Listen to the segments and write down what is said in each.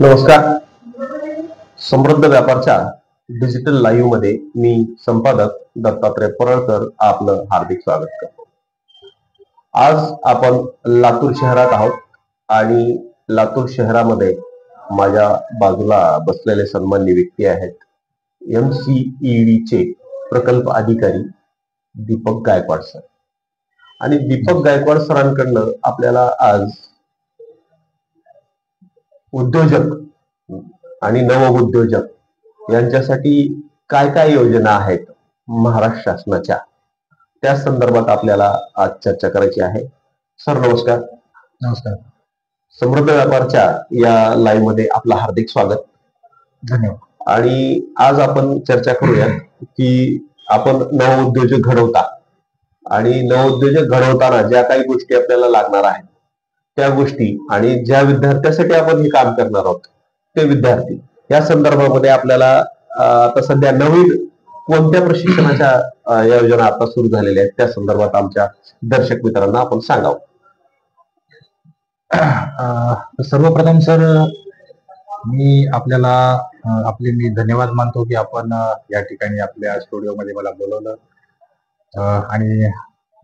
नमस्कार. समृद्ध व्यापारच्या digital live मध्ये मी संपादक दत्तात्रय परळकर आपलं हार्दिक स्वागत करतो. आज आपण लातूर शहरात आहोत आणि लातूर शहरामध्ये माझ्या बाजूला बसलेले सन्माननीय व्यक्ती आहेत MCED चे प्रकल्प अधिकारी दीपक गायकवाड सर. आणि दीपक गायकवाड सरांकडनं आपल्याला आज उद्योजक आणि नवउद्योजक यांच्यासाठी काय काय योजना आहेत महाराष्ट्र शासनाच्या, त्या संदर्भात आपल्याला आज चर्चा करायची आहे. सर नमस्कार. नमस्कार. समृद्ध व्यापारच्या या लाईव्ह मध्ये आपलं हार्दिक स्वागत. धन्यवाद. आणि आज आपण चर्चा करूया की आपण नवउद्योजक घडवता आणि नवउद्योजक घडवताना ज्या काही गोष्टी आपल्याला लागणार आहेत त्या गोष्टी आणि ज्या विद्यार्थ्यांसाठी आपण हे काम करणार आहोत ते विद्यार्थी, या संदर्भामध्ये आपल्याला आता सध्या नवीन कोणत्या प्रशिक्षणाच्या योजना आता सुरू झालेल्या आहेत त्या संदर्भात आमच्या दर्शक मित्रांना आपण सांगावं. सर्वप्रथम सर मी आपल्याला मी धन्यवाद मानतो की आपण या ठिकाणी आपल्या स्टुडिओमध्ये मला बोलवलं आणि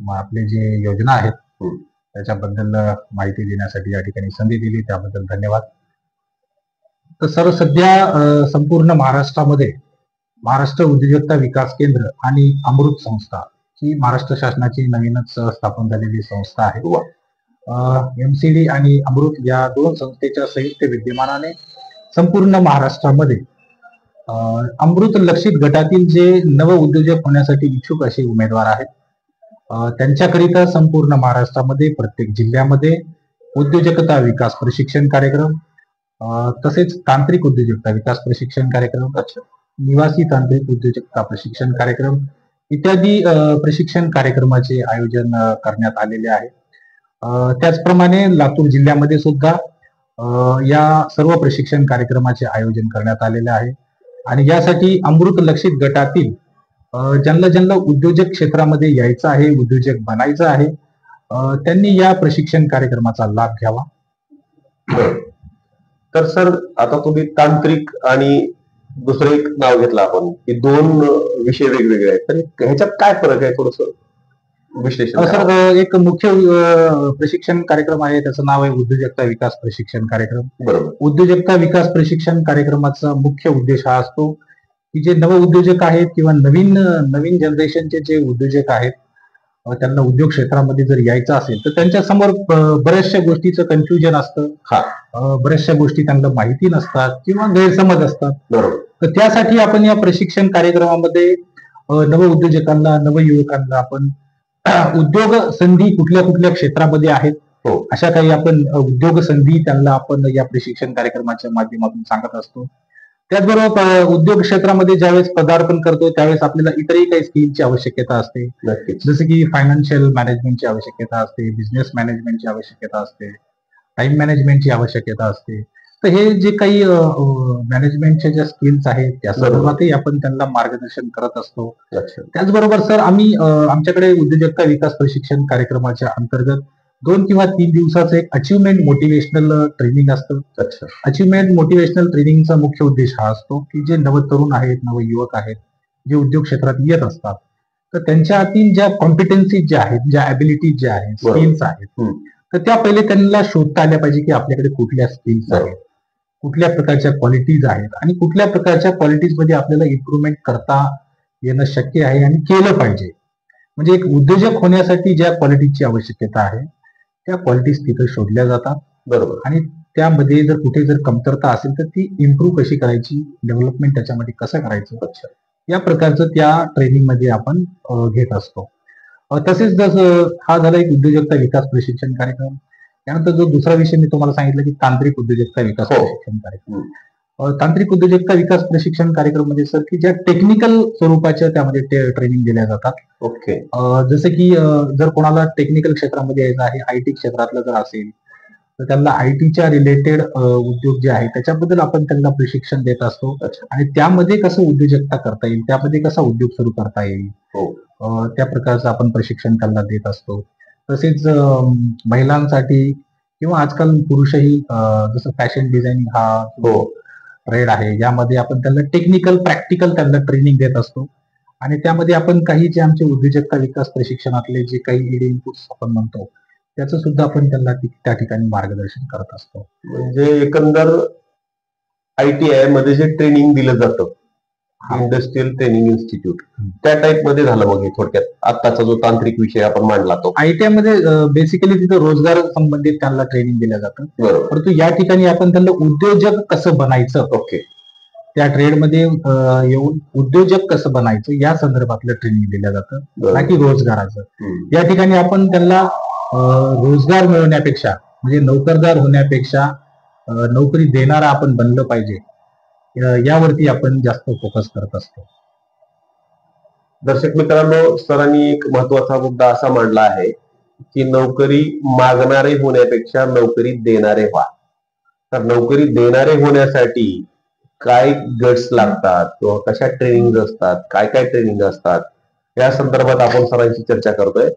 आपले जे योजना आहेत त्याच्याबद्दल माहिती देण्यासाठी या ठिकाणी संधी दिली, त्याबद्दल धन्यवाद. तर सर सध्या संपूर्ण महाराष्ट्रामध्ये महाराष्ट्र उद्योजकता विकास केंद्र आणि अमृत संस्था ही महाराष्ट्र शासनाची नवीनच स्थापन झालेली संस्था आहे. MCD आणि अमृत या दोन संस्थेच्या संयुक्त विद्यमानाने संपूर्ण महाराष्ट्रामध्ये अमृत लक्षित गटातील जे नव उद्योजक होण्यासाठी इच्छुक असे उमेदवार आहेत त्यांच्याकरिता संपूर्ण महाराष्ट्रामध्ये प्रत्येक जिल्ह्यामध्ये उद्योजकता विकास प्रशिक्षण कार्यक्रम, तसेच तांत्रिक उद्योजकता विकास प्रशिक्षण कार्यक्रम, निवासी तांत्रिक उद्योजकता प्रशिक्षण कार्यक्रम इत्यादी प्रशिक्षण कार्यक्रमाचे आयोजन करण्यात आलेले आहे. त्याचप्रमाणे लातूर जिल्ह्यामध्ये सुद्धा या सर्व प्रशिक्षण कार्यक्रमाचे आयोजन करण्यात आलेले आहे. आणि यासाठी अमृत लक्षित गटातील ज्यांना उद्योजक क्षेत्रामध्ये यायचं आहे, उद्योजक बनायचं आहे, त्यांनी या प्रशिक्षण कार्यक्रमाचा लाभ घ्यावा. तर सर आता तुम्ही तांत्रिक आणि दुसरं एक नाव घेतलं आपण, की दोन विषय वेगवेगळे आहेत, तर ह्याच्यात काय फरक आहे थोडस विश्लेषण. सर एक मुख्य प्रशिक्षण कार्यक्रम आहे, त्याचं नाव आहे उद्योजकता विकास प्रशिक्षण कार्यक्रम. बरोबर. उद्योजकता विकास प्रशिक्षण कार्यक्रमाचा मुख्य उद्देश हा असतो की जे नव उद्योजक आहेत किंवा नवीन जनरेशनचे जे उद्योजक आहेत त्यांना उद्योग क्षेत्रामध्ये जर यायचं असेल तर त्यांच्या समोर बऱ्याचशा गोष्टीचं कन्फ्युजन असतं, बऱ्याचशा गोष्टी त्यांना माहिती नसतात किंवा गैरसमज असतात. बरोबर. तर त्यासाठी आपण या प्रशिक्षण कार्यक्रमामध्ये नव उद्योजकांना, नवयुवकांना आपण उद्योग संधी कुठल्या कुठल्या क्षेत्रामध्ये आहेत अशा काही आपण उद्योग संधी त्यांना आपण या प्रशिक्षण कार्यक्रमाच्या माध्यमातून सांगत असतो. त्याचबरोबर उद्योग क्षेत्रामध्ये ज्यावेळेस पदार्पण करतो त्यावेळेस आपल्याला इतरही काही स्किलची आवश्यकता असते, जसं की फायनान्शियल मॅनेजमेंटची आवश्यकता असते, बिझनेस मॅनेजमेंटची आवश्यकता असते, टाइम मॅनेजमेंटची आवश्यकता असते. तर हे जे काही मॅनेजमेंटच्या ज्या स्किल्स आहेत त्या संदर्भातही आपण त्यांना मार्गदर्शन करत असतो. त्याचबरोबर सर आम्ही आमच्याकडे उद्योजकता विकास प्रशिक्षण कार्यक्रमाच्या अंतर्गत 2 किंवा 3 दिवसाचं एक अचिव्हमेंट मोटिवेशनल ट्रेनिंग असतं. अचिव्हमेंट मोटिवेशनल ट्रेनिंगचा मुख्य उद्देश हा असतो की जे नवतरुण आहेत, नवयुवक आहेत, जे उद्योग क्षेत्रात येत असतात तर त्यांच्या हाती ज्या कॉम्पिटन्सीज ज्या आहेत, ज्या ऍबिलिटीज ज्या आहेत, स्किल्स आहेत, तर त्या पहिले त्यांना शोधता आल्या पाहिजे की आपल्याकडे कुठल्या स्किल्स आहेत, कुठल्या प्रकारच्या क्वालिटीज आहेत आणि कुठल्या प्रकारच्या क्वालिटीज मध्ये आपल्याला इम्प्रुव्हमेंट करता येणं शक्य आहे आणि केलं पाहिजे. म्हणजे एक उद्योजक होण्यासाठी ज्या क्वालिटीची आवश्यकता आहे त्या क्वालिटीज तिथे शोधल्या जातात. बरोबर. आणि त्यामध्ये जर कुठे जर कमतरता असेल तर ती इम्प्रूव्ह कशी करायची, डेव्हलपमेंट त्याच्यामध्ये कसं करायचं, या प्रकारचं त्या ट्रेनिंग मध्ये आपण घेत असतो. तसेच जसं हा झाला एक उद्योजकता विकास प्रशिक्षण कार्यक्रम. त्यानंतर जो दुसरा विषय मी तुम्हाला सांगितलं की तांत्रिक उद्योजकता विकास प्रशिक्षण कार्यक्रम. तांत्रिक उद्योजकता विकास प्रशिक्षण कार्यक्रम म्हणजे सर की ज्या टेक्निकल स्वरूपाच्या त्यामध्ये ट्रेनिंग दिल्या जातात. ओके. जसं की जर कोणाला टेक्निकल क्षेत्रामध्ये यायचं आहे, IT क्षेत्रातलं जर असेल तर त्यांना ITच्या रिलेटेड उद्योग जे आहे त्याच्याबद्दल आपण त्यांना प्रशिक्षण देत असतो. आणि त्यामध्ये कसं उद्योजकता करता येईल, त्यामध्ये कसा उद्योग सुरू करता येईल त्या प्रकारचं आपण प्रशिक्षण त्यांना देत असतो. तसेच महिलांसाठी किंवा आजकाल पुरुषही जसं फॅशन डिझायनिंग हा हो ट्रेड आहे, यामध्ये आपण त्यांना टेक्निकल प्रॅक्टिकल त्यांना ट्रेनिंग देत असतो. आणि त्यामध्ये आपण काही जे आमचे उद्योजकता विकास प्रशिक्षणातले जे काही ईडी इनपुट्स आपण म्हणतो, त्याचं सुद्धा आपण त्यांना त्या ठिकाणी मार्गदर्शन करत असतो. म्हणजे एकंदर ITI मध्ये जे ट्रेनिंग दिलं जातं, हा. इंडस्ट्रियल ट्रेनिंग इन्स्टिट्यूट, त्या टाइप मध्ये झालं मग हे थोडक्यात आत्ताचा जो तांत्रिक विषय आपण मांडला तो. ITI मध्ये बेसिकली तिथं रोजगार संबंधित त्यांना ट्रेनिंग दिलं जातं. बरोबर. परंतु या ठिकाणी आपण त्यांना उद्योजक कसं बनायचं, ओके, त्या ट्रेडमध्ये येऊन उद्योजक कसं बनायचं या संदर्भातलं ट्रेनिंग दिलं जातं, ना की रोजगाराचं. या ठिकाणी आपण त्यांना रोजगार मिळवण्यापेक्षा म्हणजे नोकरदार होण्यापेक्षा नोकरी देणारा आपण बनलं पाहिजे, यावरती आपण जास्त फोकस करत असतो. दर्शक मित्रांनो, सरांनी एक महत्वाचा मुद्दा असा मांडला आहे की नोकरी मागणारे होण्यापेक्षा नोकरी देणारे व्हा. तर नोकरी देणारे होण्यासाठी काय गट्स लागतात किंवा कशा ट्रेनिंग असतात, काय काय ट्रेनिंग असतात, या संदर्भात आपण सरांची चर्चा करतोय.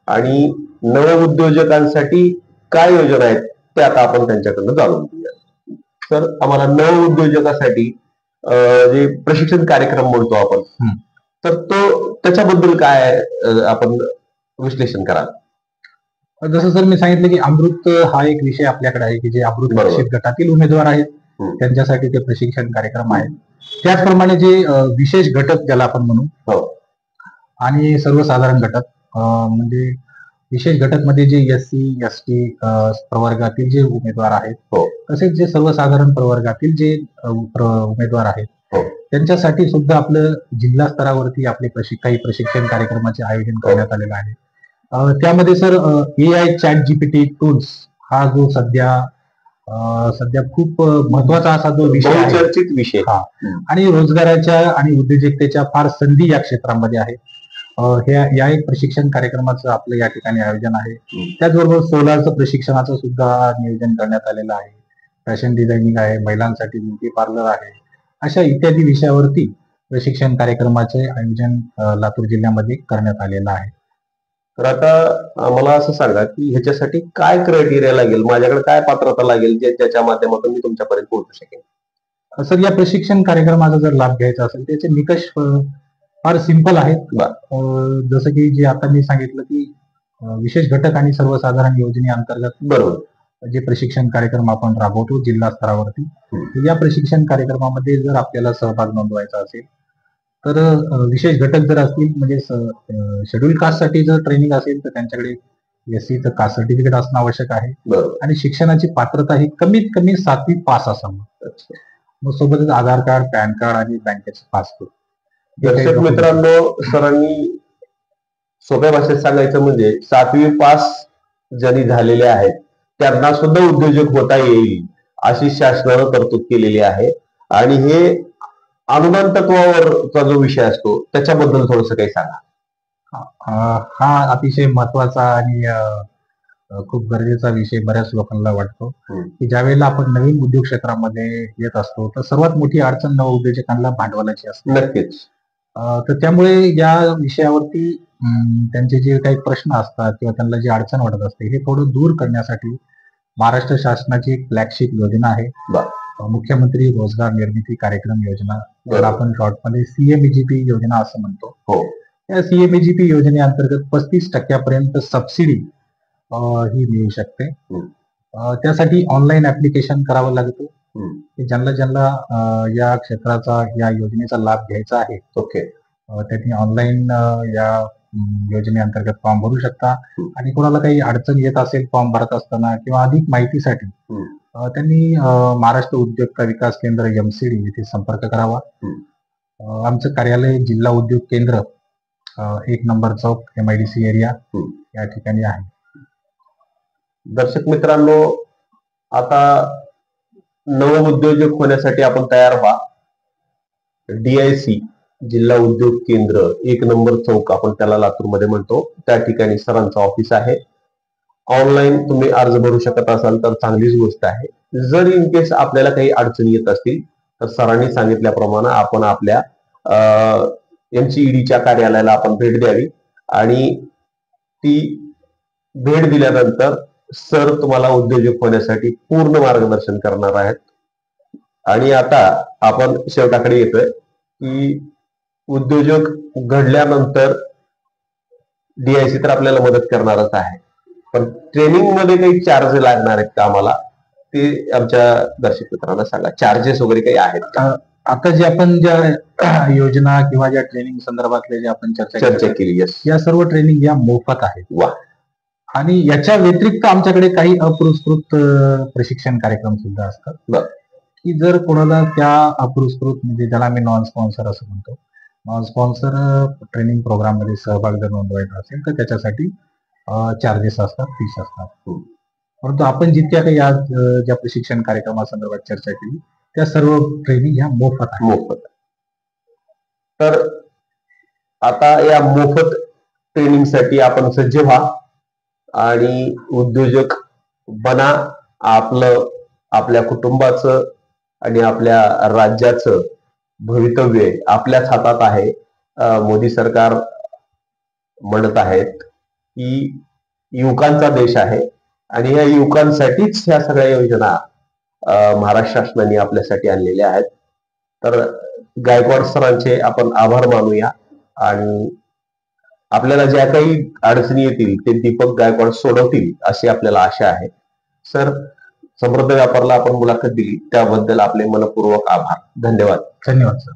आणि नवउद्योजकांसाठी काय योजना आहेत ते आता आपण त्यांच्याकडनं जाणून घेऊया. तर आम्हाला नवउद्योजकासाठी जे प्रशिक्षण कार्यक्रम म्हणतो आपण, तर तो त्याच्याबद्दल काय आपण विश्लेषण कराल? जसं सर मी सांगितलं की अमृत हा एक विषय आपल्याकडे आहे की जे अमृत बक्षीस गटातील उमेदवार आहेत त्यांच्यासाठी ते प्रशिक्षण कार्यक्रम आहेत. त्याचप्रमाणे जे विशेष घटक ज्याला आपण म्हणू आणि सर्वसाधारण घटक, म्हणजे विशेष घटक मध्ये जे SC ST प्रवर्गातील जे उमेदवार आहेत, तसेच जे सर्वसाधारण प्रवर्गातील जे उमेदवार आहेत त्यांच्यासाठी सुद्धा आपलं जिल्हा स्तरावरती आपले काही प्रशिक्षण कार्यक्रमाचे आयोजन करण्यात आलेलं आहे. त्यामध्ये सर AI ChatGPT टूल्स हा जो सध्या खूप महत्वाचा असा जो विषय आहे, चर्चित विषय, आणि रोजगाराच्या आणि उद्योजकतेच्या फार संधी या क्षेत्रामध्ये आहे. या एक प्रशिक्षण कार्यक्रमाचं आपलं या ठिकाणी आयोजन आहे. त्याचबरोबर सोलारचं प्रशिक्षणाचं सुद्धा नियोजन करण्यात आलेलं आहे. फॅशन डिझायनिंग आहे, महिलांसाठी ब्युटी पार्लर आहे, अशा इत्यादी विषयावरती प्रशिक्षण कार्यक्रमाचे आयोजन लातूर जिल्ह्यामध्ये करण्यात आलेलं आहे. तर आता मला असं सांगा की ह्याच्यासाठी काय क्रायटेरिया लागेल, माझ्याकडे काय पात्रता लागेल जे त्याच्या माध्यमातून मी तुमच्यापर्यंत पोहोचू शकेन? सर या प्रशिक्षण कार्यक्रमाचा जर लाभ घ्यायचा असेल त्याचे निकष फार सिंपल आहेत. जसं की जे आता मी सांगितलं की विशेष घटक आणि सर्वसाधारण योजनेअंतर्गत बरोबर जे प्रशिक्षण कार्यक्रम आपण राबवतो जिल्हा स्तरावरती, या प्रशिक्षण कार्यक्रमामध्ये जर आपल्याला सहभाग नोंदवायचा असेल तर विशेष घटक जर असतील म्हणजे शेड्यूल कास्टसाठी जर ट्रेनिंग असेल तर त्यांच्याकडे SCचं कास्ट सर्टिफिकेट असणं आवश्यक आहे. आणि शिक्षणाची पात्रता ही कमीत कमी 7वी पास असावं. मग सोबतच आधार कार्ड, पॅन कार्ड आणि बँकेचं पासबुक. दर्शक मित्रांनो, सरांनी सोप्या भाषेत सांगायचं म्हणजे 7वी पास ज्यांनी झालेले आहेत त्यांना सुद्धा उद्योजक होता येईल अशी शासनानं तरतूद केलेली आहे. आणि हे अनुदान तत्वावरचा जो विषय असतो त्याच्याबद्दल थोडस काही सांगा. हा अतिशय महत्वाचा आणि खूप गरजेचा विषय बऱ्याच लोकांना वाटतो की ज्यावेळेला आपण नवीन उद्योग क्षेत्रामध्ये येत असतो तर सर्वात मोठी अडचण नवउद्योजकांना भांडवलाची असते. नक्कीच. तर त्यामुळे या विषयावरती त्यांचे जे काही प्रश्न असतात किंवा त्यांना जी अडचण वाटत असते हे थोडं दूर करण्यासाठी महाराष्ट्र शासनाची एक फ्लॅगशिप योजना आहे, मुख्यमंत्री रोजगार निर्मिती कार्यक्रम योजना, ज्याला आपण शॉर्टमध्ये CMEGP योजना असं म्हणतो. या CMEGP योजनेअंतर्गत 35% सबसिडी ही मिळू शकते. त्यासाठी ऑनलाईन ऍप्लिकेशन करावं लागतं. ज्यांना या क्षेत्राचा या योजनेचा लाभ घ्यायचा आहे त्यांनी ऑनलाईन या योजनेअंतर्गत फॉर्म भरू शकता. आणि कोणाला काही अडचण येत असेल फॉर्म भरत असताना किंवा अधिक माहितीसाठी त्यांनी महाराष्ट्र उद्योजकता विकास केंद्र MCD येथे संपर्क करावा. आमचं कार्यालय जिल्हा उद्योग केंद्र 1 नंबर चौक MIDC एरिया या ठिकाणी आहे. दर्शक मित्रांनो, आता नवउद्योजक होण्यासाठी आपण तयार व्हा. DIC जिल्हा उद्योग केंद्र 1 नंबर चौक आपण त्याला लातूरमध्ये म्हणतो, त्या ठिकाणी सरांचं ऑफिस आहे. ऑनलाईन तुम्ही अर्ज भरू शकत असाल तर चांगलीच गोष्ट आहे. जर इन केस आपल्याला काही अडचणी येत असतील तर सरांनी सांगितल्याप्रमाणे आपण आपल्या MCEDच्या कार्यालयाला आपण भेट द्यावी. आणि ती भेट दिल्यानंतर सर तुम्हाला उद्योजक होण्यासाठी पूर्ण मार्गदर्शन करणार आहेत. आणि आता आपण शेवटाकडे येतोय की उद्योजक घडल्यानंतर DIC तर आपल्याला मदत करणारच आहे, पण ट्रेनिंग मध्ये काही चार्ज लागणार आहेत का आम्हाला, ते आमच्या दर्शक मित्रांना सांगा. चार्जेस वगैरे काही आहेत का? आता जे आपण ज्या योजना किंवा ज्या ट्रेनिंग संदर्भातले जे आपण चर्चा केली. यस. या सर्व ट्रेनिंग या मोफत आहेत. वा. आणि याच्या व्यतिरिक्त आमच्याकडे काही अपुरस्कृत प्रशिक्षण कार्यक्रम सुद्धा असतात, की जर कोणाला त्या अपुरस्कृत, म्हणजे ज्याला मी नॉन स्पॉन्सर असं म्हणतो, नॉन स्पॉन्सर ट्रेनिंग प्रोग्राम मध्ये सहभाग जर नोंदवायचा असेल तर त्याच्यासाठी चार्जेस असतात, फीस असतात. परंतु आपण जितक्या काही आज ज्या प्रशिक्षण कार्यक्रमासंदर्भात चर्चा केली त्या सर्व ट्रेनिंग ह्या मोफत आहे. तर आता या मोफत ट्रेनिंगसाठी आपण सज्ज व्हा आणि उद्योजक बना. आपल्या कुटुंबाचं आणि आपल्या राज्याचं भवितव्य आपल्याच हातात आहे. मोदी सरकार म्हणत आहेत की युवकांचा देश आहे आणि या युवकांसाठीच ह्या सगळ्या योजना महाराष्ट्र शासनाने आपल्यासाठी आणलेल्या आहेत. तर गायकवाड सरांचे आपण आभार मानूया आणि आपल्याला ज्या काही अडचणी येतील ते दीपक गायकवाड सोडवतील अशी आपल्याला आशा आहे. सर, समृद्ध व्यापारला आपण मुलाखत दिली त्याबद्दल आपले मनपूर्वक आभार. धन्यवाद. धन्यवाद सर.